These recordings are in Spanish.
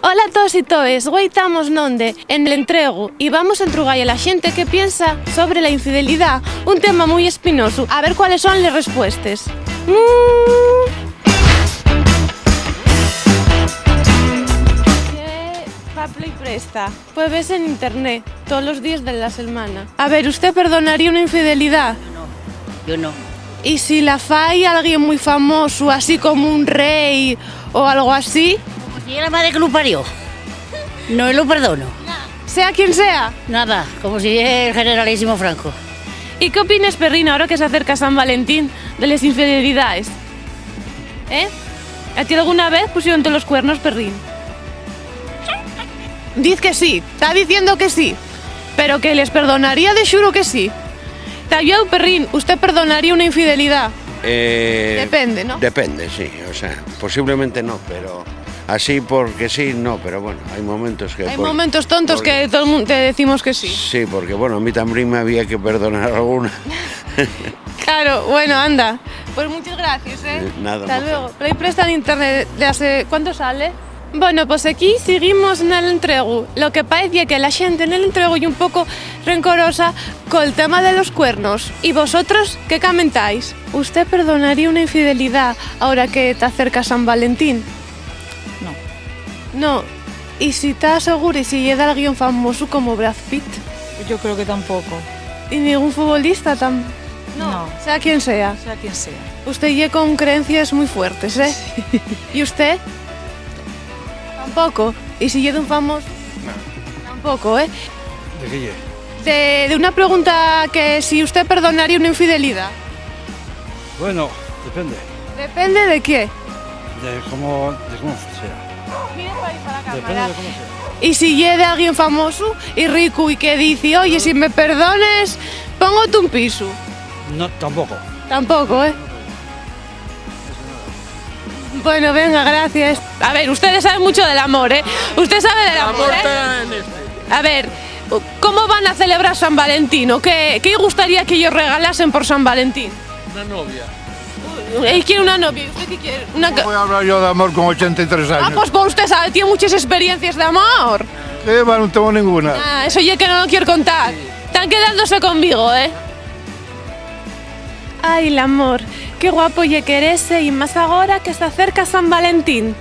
Ola a todos e toes, hoy estamos nonde? En el entrego y vamos a entrugar a la gente que piensa sobre la infidelidad, un tema muy espinoso. A ver cuáles son las respuestas. Play presta. Pues ves en internet todos los días de la semana. A ver, ¿usted perdonaría una infidelidad? Yo no. ¿Y si la fai alguien muy famoso, así como un rey o algo así? Como si era la madre que lo parió. No lo perdono. Sea quien sea. Nada, como si es el generalísimo Franco. ¿Y qué opinas, Perrina, ahora que se acerca San Valentín, de las infidelidades? ¿A ti alguna vez pusieron todos los cuernos, Perrín? Diz que sí, está diciendo que sí, pero que les perdonaría de xuro que sí. Talleu, Perrín, ¿usted perdonaría una infidelidad? Depende, ¿no? Depende, sí, o sea, posiblemente no, pero así porque sí, no, pero bueno, hay momentos que... Hay momentos tontos que todo el mundo te decimos que sí. Sí, porque bueno, a mí también me había que perdonar alguna. Claro, bueno, anda. Pues muchas gracias, Nada, hasta mujer. luego. Play presta en internet de hace... ¿Cuánto sale? Bueno, pues aquí seguimos en el entrego. Lo que parece que la gente en el entrego y un poco rencorosa con el tema de los cuernos. ¿Y vosotros qué comentáis? ¿Usted perdonaría una infidelidad ahora que te acerca San Valentín? No. ¿Y si estás seguro y si llega alguien famoso como Brad Pitt? Yo creo que tampoco. ¿Y ningún futbolista tan...? No. Sea quien sea. Sea quien sea. Usted llega con creencias muy fuertes, ¿eh? Sí. ¿Y usted? Tampoco. ¿Y si llega un famoso? No. Tampoco, ¿eh? ¿De qué llega? De una pregunta que si usted perdonaría una infidelidad. Bueno, depende. ¿Depende de qué? De cómo sea. Mire para ahí, para la Depende cámara. de cómo sea. Y si llega alguien famoso y rico y que dice, oye, si me perdones, póngote un piso. No, tampoco. Tampoco, ¿eh? Bueno, venga, gracias. A ver, ustedes saben mucho del amor, ¿eh? Usted sabe del amor, ¿eh? A ver, ¿cómo van a celebrar San Valentín? ¿O qué gustaría que ellos regalasen por San Valentín? Una novia. Él quiere una novia. ¿Y usted qué quiere? ¿Cómo voy a hablar yo de amor con 83 años? Pues usted sabe, tiene muchas experiencias de amor. No tengo ninguna. Eso ya que no lo quiero contar. Están quedándose conmigo, ¿eh? Ay, el amor, qué guapo ye querese y más ahora que se acerca San Valentín.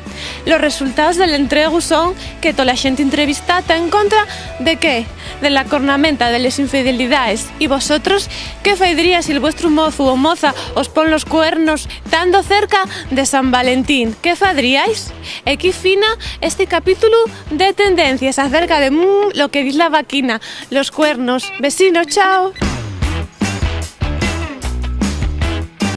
Los resultados del entrego son que toda la gente entrevistada está en contra de ¿qué? De la cornamenta, de las infidelidades. ¿Y vosotros qué faidría si el vuestro mozo o moza os pon los cuernos estando cerca de San Valentín? ¿Qué faidríais? Aquí fina este capítulo de tendencias acerca de lo que dice la vaquina, los cuernos. Vecinos, chao.